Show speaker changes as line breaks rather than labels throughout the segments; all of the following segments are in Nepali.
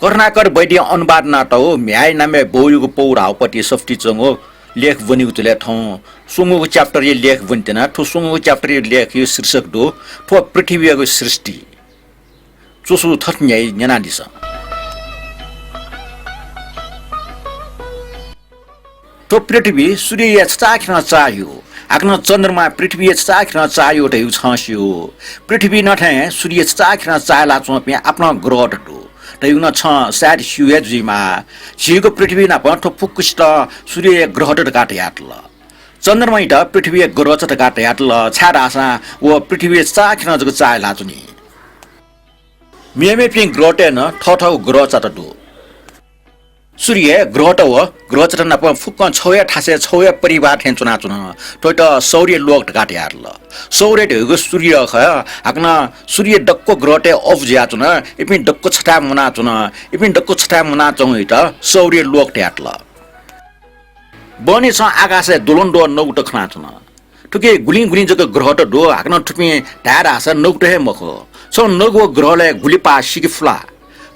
कर्नाकर बैडी अनुवाद नाटो म्याय नामे बौयुको पौरापट्टि सफ्टी चंगो लेख बनिगु तुले ठौ सुंगुको च्याप्टर ये लेख बन्तेना ठो सुंगुको च्याप्टर ये लेख यो शीर्षक दो ठो पृथ्वीको सृष्टि चुसु थत्न्याइ न्यानादिस ठो पृथ्वी सूर्य चाख्न चाहियो आक्न चन्द्रमा पृथ्वी चाख्न चाहियो त छास्यो पृथ्वी नठे सूर्य चाख्न चाहला चोपे आफ्नो ग्रह टो तयुन छ सार शिवेजीमा छिको पृथ्वी न पठो फुकुष्ट सूर्य ग्रह ट काटे यातल चन्द्रमा इट पृथ्वी ग्रह च काटे यातल छाडासा व पृथ्वी चाख्न जको चाहला चुनी मेमे पिङ ग्रह ट न ठठौ ग्रह च टो सूर्य ग्रह ट व ग्रह च न फुक्क छौया ठासे छौया परिवार थेन चुना चुन टोट सौर्य लोक काटे यातल सौर्य ढेगो सूर्य ख आक्न सूर्य डक्को ग्रह ट अफ ज्या चुन इपिन डक्को छटा मुना चुन इपिन डक्को छटा मुना चौ इट सौर्य लोक ट्याटल बनि छ आकाशे दुलन्दो नौट खना चुन ठुके गुलिङ गुलिङ जको ग्रह ट दो आक्न ठुपि ढार आस नौट हे मखो सो नगो ग्रहले गुलिपा सिकिफ्ला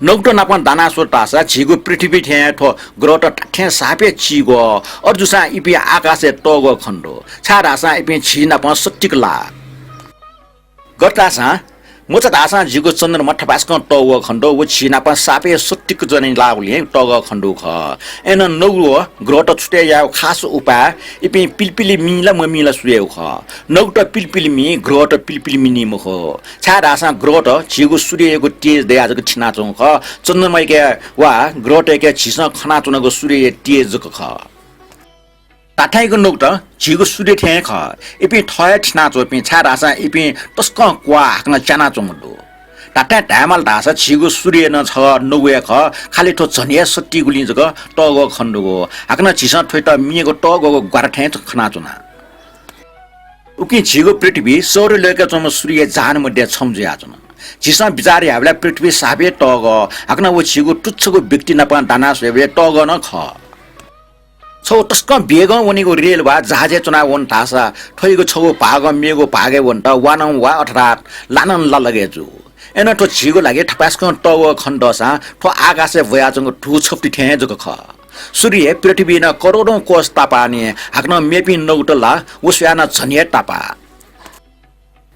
नौट नापन दाना सोटासा छिगो पृथ्वी ठे ठो ग्रह ट ठे सापे छिगो अर्जुसा इपि आकाशे टगो खण्डो छाडासा इपि छि नापन सटिकला गतासा मोचा दासा जिगो चन्द्रमा ठपास्क टगो खण्डो व छि नापन सापे सटिक जनि लाउले टगो खण्डो ख एन नौगो ग्रह ट छुटे या खास उपाय इपि पिलपिली मिला ममिला सुयौ ख नौट पिलपिली मि ग्रह ट पिलपिली मिनि मखो छाडासा ग्रह ट छिगो सूर्यको तेज दे आजको छिना चौ ख चन्द्रमा के वा ग्रह ट के छिस खना चुनको सूर्य तेज जको ख ताठाइको नौट छिगो सूर्य ठे ख इपि ठय छिना चो इपि छाडासा इपि तस्क क्वा हाक्न चाना चोमडो ताठा ढामल दासा छिगो सूर्य न छ नौवे ख खाली ठो झनिया सट्टी गुलि जग टगो खण्डगो हाक्न छिस ठोइट मिएको टगो ग्वार ठे खना चुना उकि छिगो पृथ्वी सौर्य लेके चम सूर्य जान मध्ये छमजे आचन छिस बिचारी हाबला पृथ्वी साबे टग हाक्न वो छिगो टुच्छको व्यक्ति नपा दाना सेबे टग न ख छौ तस्क बेग वनिको रेल वा जहाजे चुना वन थासा ठोइको छौ भाग मेगो भागे वन त वानौ वा अर्थात लानन ललगेजु एन ठो छिगो लागे ठपास्क टग खण्डसा ठो आकाशे भयाजंग ठु छप्ति ठे जको ख सूर्य पृथ्वी न करोडौं कोष तापानी हाक्न मेपि नौटला उस्याना झनिया तापा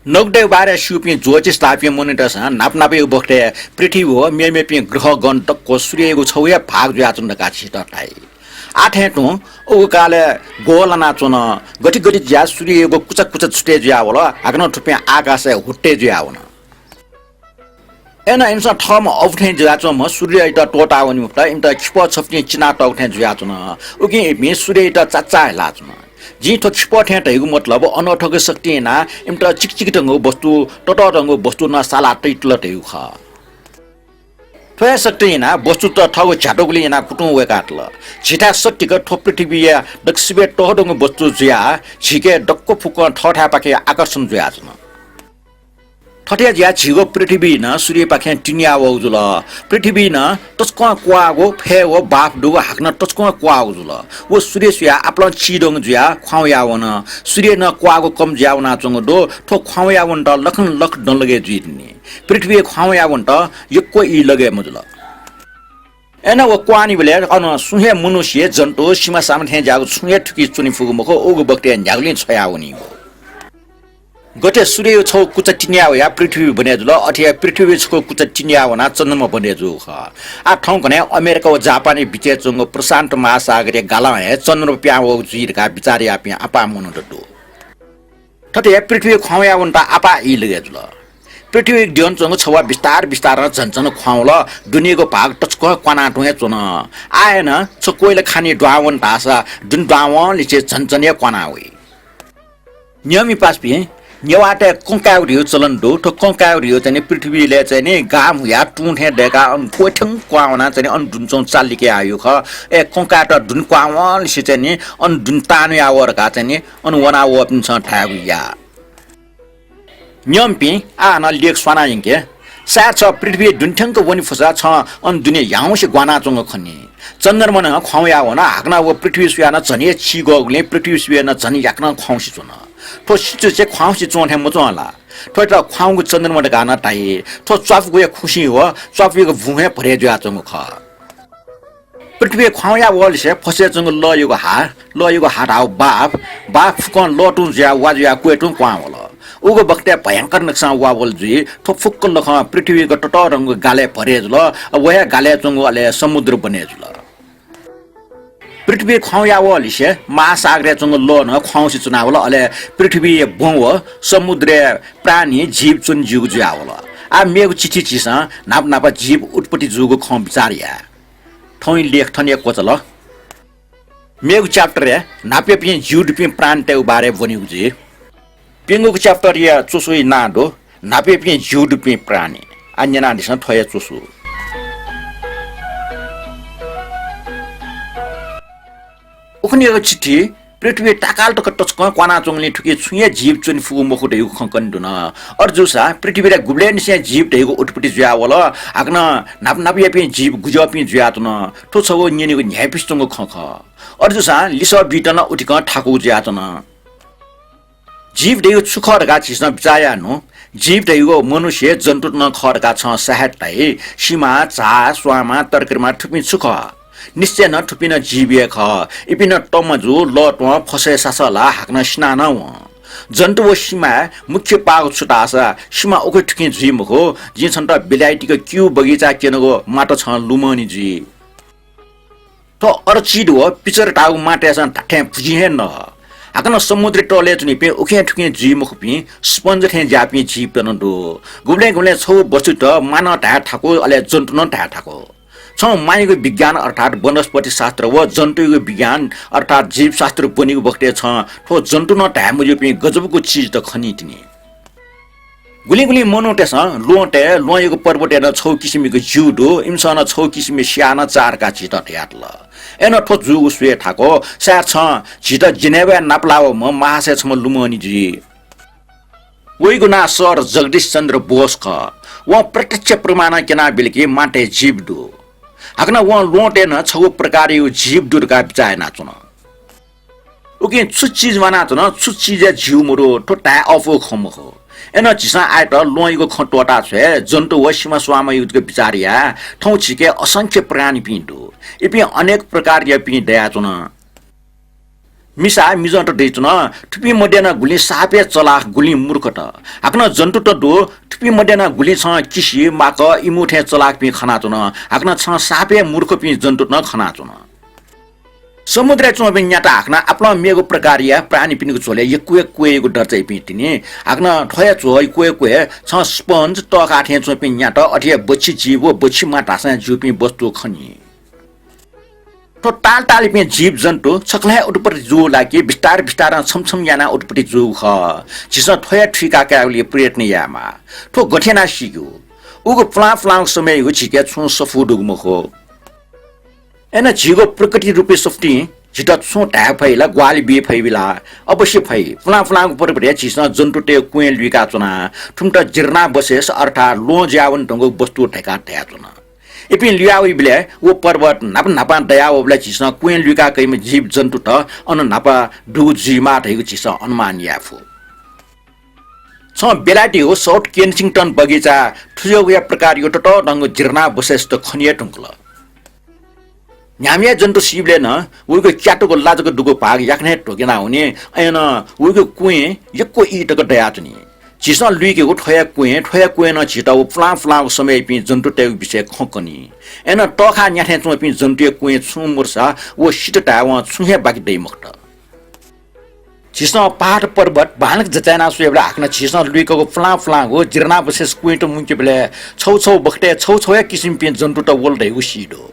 नौटे बारे सुपि जोचिस तापि मोनिटस नापनापे बखते पृथ्वी हो मेमेपि ग्रह गण तक्को सूर्यको छौया भाग ज्याचुन काछि तटाइ आठे टु ओ काले गोलना चुन गति गति ज्या सूर्यको कुचा कुचा छुटे ज्यावल हाक्न ठुपे आकाशे हुट्टे ज्यावन एना इन्सा ठम अफठे ज्याचो म सूर्य इटा टोटा वनि उठा इन्टा छिप छप्ने चिना टौठे ज्याचुन उकि मे सूर्य इटा चाचा लाचुन जी ठो छिप ठे तैगु मतलब अनठको शक्ति ना इन्टा चिकचिक टंगो वस्तु टट रंगो वस्तु न साला टैटल तैगु ख ठोया शक्ति ना वस्तु त ठगो छाटोगुली ना कुटु वे काटल छिटा सट्टिक ठो पृथ्वी दक्षिबे टहडंगो वस्तु ज्या छिके डक्को फुक ठठा पाके आकर्षण ज्या छन ठटिया ज्या छिगो पृथ्वी न सूर्य पाखे टिनिया वजुल पृथ्वी न तस्क क्वागो फे व बाफ दुगो हाक्न तस्क क्वागो जुल वो सूर्य सुया आपल छिडोङ ज्या ख्वाया वन सूर्य न क्वागो कम ज्याउना चंग दो ठो ख्वाया वन त लखन लख न लगे जिनी पृथ्वी ख्वाया वन त यक्को इ लगे मजुल एना वो क्वानी बेले अन सुहे मनुष्य जन्तु सीमा सामथे जागो सुहे ठुकी चुनि फुगु मखो ओगो बक्ते न्यागलिन छया वनी गते सूर्य छौ कुच टिन्या या पृथ्वी बने जुल अथिया पृथ्वी छौ कुच टिन्या वना चन्द्रमा बने जु ख आ ठौ कने अमेरिका व जापानी बिचे चंगो प्रशान्त महासागरीय गाला हे चन्द्रमा प्याव जिरका बिचारी आपि आपा मनु दटु ठते पृथ्वी ख्वाया वन त आपा इ लगे जुल पृथ्वी दियन चंगो छवा विस्तार विस्तार झन्झन ख्वाउल दुनियाको भाग टचको क्वाना टुहे चुन आएन छ कोइले खानी ड्वावन भाषा जुन ड्वावन लिचे झन्झनिया क्वाना होइ नियमी पासपि नेवाटे कंकाउरियो चलन दो ठो कंकाउरियो चाहिँ पृथ्वीले चाहिँ नि गाम या टुठे डेका अन कोठङ क्वाउना चाहिँ अन दुन्छौ चालिके आयो ख ए कंकाट दुन क्वावन लिचे चाहिँ नि अन दुन तानु यावर का चाहिँ नि अन वना वपिन छ ठागु या नियमपि आ न लेख स्वाना यंके सार छ पृथ्वी दुन्ठङको वनि फसा छ अन दुनिया याउसे ग्वाना चंग खनि चन्द्रमा न ख्वाया होना हाक्ना वो पृथ्वी सुया न झनिए छिगोले पृथ्वी सुया न झनि याक्न ख्वाउसी चुन ठो सिचु चाहिँ ख्वाउसी चोठे मचला थोड़ा तो खाऊंग चंदन मत गाना ताई थो चाफ को खुशी हो चाफ को भूहे भरे जो आचंग खा पृथ्वी खाया वल से फसे जंग ल युग हार आओ बाप फुकन लटुन ज्या वाजिया क्वेटुन क्वावला उगो बक्ते भयंकर नक्सा वावल जी थो फुक्क लख पृथ्वी को टट रंग गाले भरेज ल वया गाले चंग अले समुद्र बनेज ल पृथ्वी खाया वल से महासागर चंग ल न खाउसी चुनावल अले पृथ्वी बोव समुद्र प्राणी जीव चुन जीव ज्यावल आ मेग चिठी चिसा नाप नाप जीव उत्पत्ति जुगो ख विचारिया थोइ लेख थने कोचल मेग च्याप्टर या नापे पि जीव पि प्राण ते बारे बनिउ जे पेंगो च्याप्टर या चुसुइ नाडो नापे पि जीव पि प्राणी अन्यना दिस थय चुसु उखनिको चिठी पृथ्वी टाकाल टक टचक क्वाना चोंगले ठुके छुए जीव चुन फु मखुटे यु खंकन दुन अर्जुसा पृथ्वी रे गुब्लेन से जीव देगो उत्पत्ति ज्यावल आग्न नाप नाप यापि जीव गुजपि ज्यातन ठो छगो न्यनिको न्यापिस्तंगो खख अर्जुसा लिस बिटन उठिक ठाकु ज्यातन जीव देगो सुखरगा छिस्न बिचाया नो जीव देगो मनुष्य जन्तु न खरगा छ साहतै सीमा चा स्वामा तरकरमा ठुपि सुख निश्चय न ठुपिन जीविय ख इपिन टमजु लट फसे सासला हाक्न स्नान व जन्तु व सीमा मुख्य पाग छुटासा सीमा ओके ठुके जिमको जि छन्त बेलाइटीको क्यू बगैँचा केनको माटो छ लुमनी जी तो अर्चिड व पिचर टाउ माटेसन ठ्यां पुजिहे न हाक्न समुद्र टले जुनि पे ओके ठुके जिमको पि स्पन्ज खे जापि जी पेन दो गुब्ले छौ बसु त मान ढा ठाको अले जन्तु न ढा ठाको छ माइको विज्ञान अर्थात वनस्पति शास्त्र व जन्तुको विज्ञान अर्थात जीव शास्त्र बनेको बक्ते छ ठो जन्तु न ढा मुजु पि गजबको चीज त खनि तिनी गुली मनोटेस लोटे लोयको पर्वते न छौ किसिमको जुडो इमसन छौ किसिमे स्याना चारका चित ट्याटल एन ठो जु उसवे ठाको सा छ चित जिनेवा नापलाव म महासे छम लुमनी जी वइको ना सर जगदीश चन्द्र बोस ख व प्रत्यक्ष प्रमाण केना बिलकी माटे जीव दु हाक्न व लोटे न छौ प्रकार यो जीव दुर्गा बिचाय नाचुन उके छु चीज माना चुन छु चीज जीव मुरो ठो टा अफो खम हो एन चिसा आइट लोइको खटोटा छे जन्तु वसीमा स्वामा युद्धको विचारिया ठौ छिके असंख्य प्राणी पिण्डु इपि अनेक प्रकार या पि दया चुन मिसा मिजन्ट देचुन ठुपी मध्यना गुली सापे चलाख गुली मूर्खट हाक्न जन्तु त दो ठुपी मध्यना गुली छ किसी माक इमुठे चलाख पि खना चुन हाक्न छ सापे मूर्ख पि जन्तु न खना चुन समुद्र चुन पि न्याटा हाक्न आफ्नो मेगो प्रकारिया प्राणी पिनको छोले यकुएको डर चाहिँ पि तिनी हाक्न ठया चोय कुए छ स्पन्ज त काठे चुन पि न्याटा अठिया बच्ची जीव बच्ची माटासा जुपि वस्तु खनी तो टाल पे जीव जन्तु छक्ला उटपटि जो लागे बिस्तार छमछम याना उटपटि जो ख जिस थया ठिका काले प्रयत्न यामा तो गठेना सिगु उगो फ्लाङ समय हो छिके छु सफु दुगमखो एना जिगो प्रकृति रूपे सफ्टी जिता छु टा फैला ग्वाली बे फैबिला अवश्य फै फ्लाङ पर बढे जिस जन्तु ते कुएल विका चुना ठुमटा जिर्ना बसेस अर्थात लो ज्यावन ढंगो वस्तु ठेका ठ्या चुना इपि लियावी बिले वो पर्वत नाप नापा दया ओबला चिस क्वेन लुका कैम जीव जन्तु त अन नापा दु जीमा थैको चिस अनुमान याफु छ बेलाटी हो साउथ केन्सिङटन बगैँचा ठुजोया प्रकार यो टट रंग जिर्ना बसेस्त खनिया टुङ्कल न्यामिया जन्तु शिवले न उको च्याटोको लाजको दुगो भाग याक्ने टोकेना हुने ऐन उको कुए यक्को इटको दया चुनी चिसा लुइकेको ठया कुए न छिटा फ्लाङ समय पि जन्तु टेउ विषय खकनी एन टखा न्याठे चु पि जन्तु कुए छु मुर्सा वो सिटटा व छुहे बाकी दै मक्त चिसा पहाड पर्वत भानक जचाना सुएबला हाक्न चिसा लुइकेको फ्लाङ हो जिर्ना बसेस कुएट मुके बेले छौ बखटे छौ किसिम पि जन्तु त वल दै उसिडो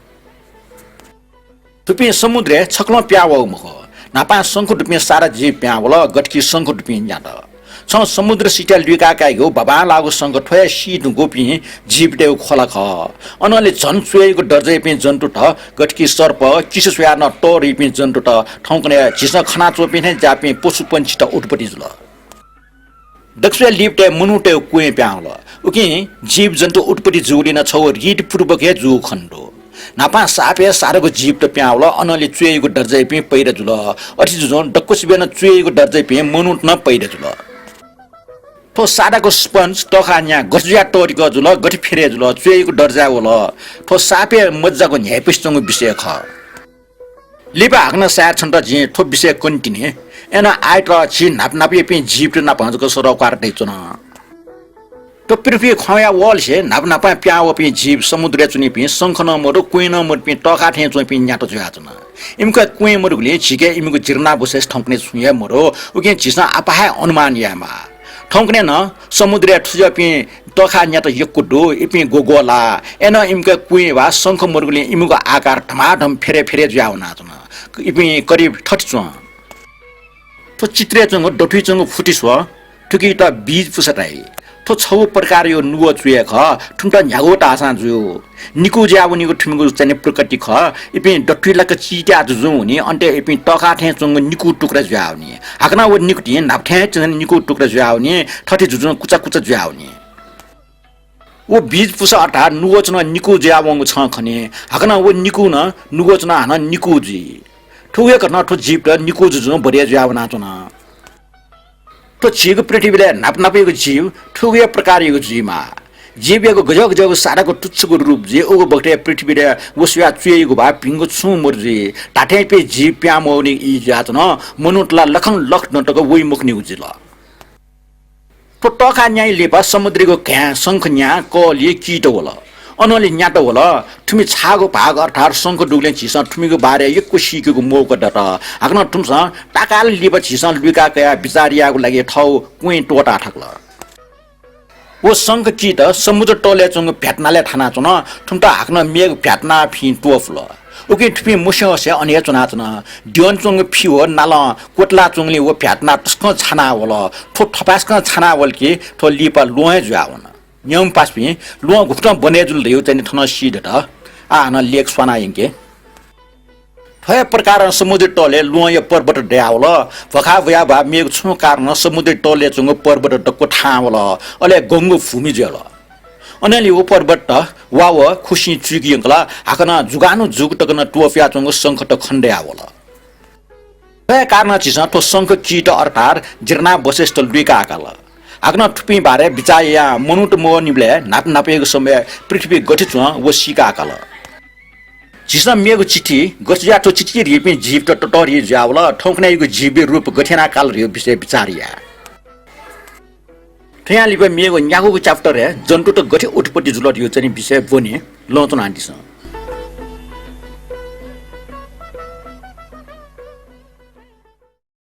तुपि समुद्र छक्ल प्याव मख नापा संखु दुपि सारा जीव प्यावल गटकी संखु दुपि न्याट छ समुद्र सिटा लुका कागो बाबा लागो संग ठया सी गोपी जीव देउ खोला ख अनले झन सुएको डरजै पे जन्तु ठ गटकी सर्प किस सुया न टोरी पे जन्तु ठ ठौकने झिस खना चोपी ने जापे पशु पंछी त उठपटी जुल दक्षिण लिपटे मुनुटे कुए प्याउल उकि जीव जन्तु उठपटी जुलिन छौ रीत पूर्वक हे जु खण्डो नापा सापे सारको जीव त प्याउल अनले चुएको डरजै पे पैर जुल अठि जुन डक्को सिबेन चुएको डरजै पे मुनुट न पैर जुल ठो सादाको स्पन्ज टखा न्या गसुया टोरीको जुल गठी फेरे जुल चुएको डरजा होला ठो सापे मज्जाको न्यायपिस्तङ विषय ख लिबा हाक्न सार छन् त जे ठो विषय कन्टिन्यू एना आइट छि नापनापे पे जीव न पहुँचको सरकार दैछन तो पृथ्वी खया वल से नापनापा प्याव पे जीव समुद्र चुनि पे शंख न मरु कुइन मरु पे टका थे चुनि पे न्याटो जुयाचन इमका कुइ मरुले छिके इमको जिर्ना बसेस ठंकने छुया मरो उके छिसा अपाय अनुमान यामा ठंकने न समुद्र ठुज पे टका न्याटो यकुडो इपे गोगोला एन इमका कुइ वा शंख मरुले इमको आकार धमाधम फेरे फेरे जुयाउना चन इपे करिब 30 तो चित्रे चंग डठी चंग फुटिस्व ठुकी त बीज पुसटाई तो छौ प्रकार यो नुव चुए ख ठुन्टा न्यागो टासा जु निकु ज्यावनीको ठुमगु चाहिँ प्रकृति ख इपि डठीलाक चिट्या जुजु हुने अन्ते इपि टका थे चंग निकु टुक्रा ज्यावनी हाकना व निकुटी नापथे चंग निकु टुक्रा ज्यावनी ठठी जुजु कुचा कुचा ज्यावनी वो बीज पुसा अटा नुवचना निकु ज्यावंग छ खने हाकना व निकु न नुवचना हन निकु जी ठुगे गर्न ठो जीव र निकु जुजु बढिया ज्यावना चना तो जीव पृथ्वीले नापनापेको जीव ठुगे प्रकारको जीवमा जीवको गजग गजग साराको तुच्छको रूप जे ओगो बक्टे पृथ्वीले वसुया चुएको भा पिंगो छु मर्जी टाठे पे जीव प्यामौनी इ जात न मनुटला लखन लख नटको वइ मुखनी उजिल तो टका न्याय लेपा समुद्रको घ्या शंख न्या कले कीट होला अनले न्याटो होला ठुमी छागो भाग अर्थात शंख डुग्ले छिसा ठुमीको बारे यको सिकेको मोको डट हाक्न ठुमसा टाकाल लिप छिसा लुका कया बिचारियाको लागि ठौ कुइ टोटा ठक्ला वो शंख कीट समुद्र टले चंग भ्याट्नाले थाना चन ठुमटा हाक्न मेग भ्याट्ना फि टोफल ओके ठुमी मुस्यो से अने चना चन दिवन चंग फियो नाल कोटला चंगले वो भ्याट्ना तस्क छाना होला ठो ठपास्क छाना वल के ठो लिपा लोहे जुआवन न्यम पासपि लुवा घुफ्टा बनेजुल देउ चाहिँ थन सिड त आ न लेक स्वाना यंके थय प्रकार समुद्र टले लुवा य पर्वत ड्यावल भखा भया भा मेग छु कारण समुद्र टले चंग पर्वत डको ठावल अले गंगु भूमि जेल अनेली ओ पर्वत त वाव खुशी चुकी यंकला हाकना जुगानु जुग टकन टोफिया चंग संकट खण्ड्यावल थय कारण छिस तो संक कीट अर्थात जिर्ना बसेस्ट लुका आकाला आग्न ठुपी बारे बिचाया मनुट मोनिबले नाप नापेको समय पृथ्वी गठित व सिका आकाल जिसना मेगो चिठी गसिया तो चिठी रिपि जीव त टटरी जावला ठौकनाइको जीव रूप गठेना काल रियो विषय बिचारिया थया लिबे मेगो न्यागोको च्याप्टर हे जन्तु त गठे उठपट्टि जुलट यो चाहिँ विषय बने लौचन आन्टिस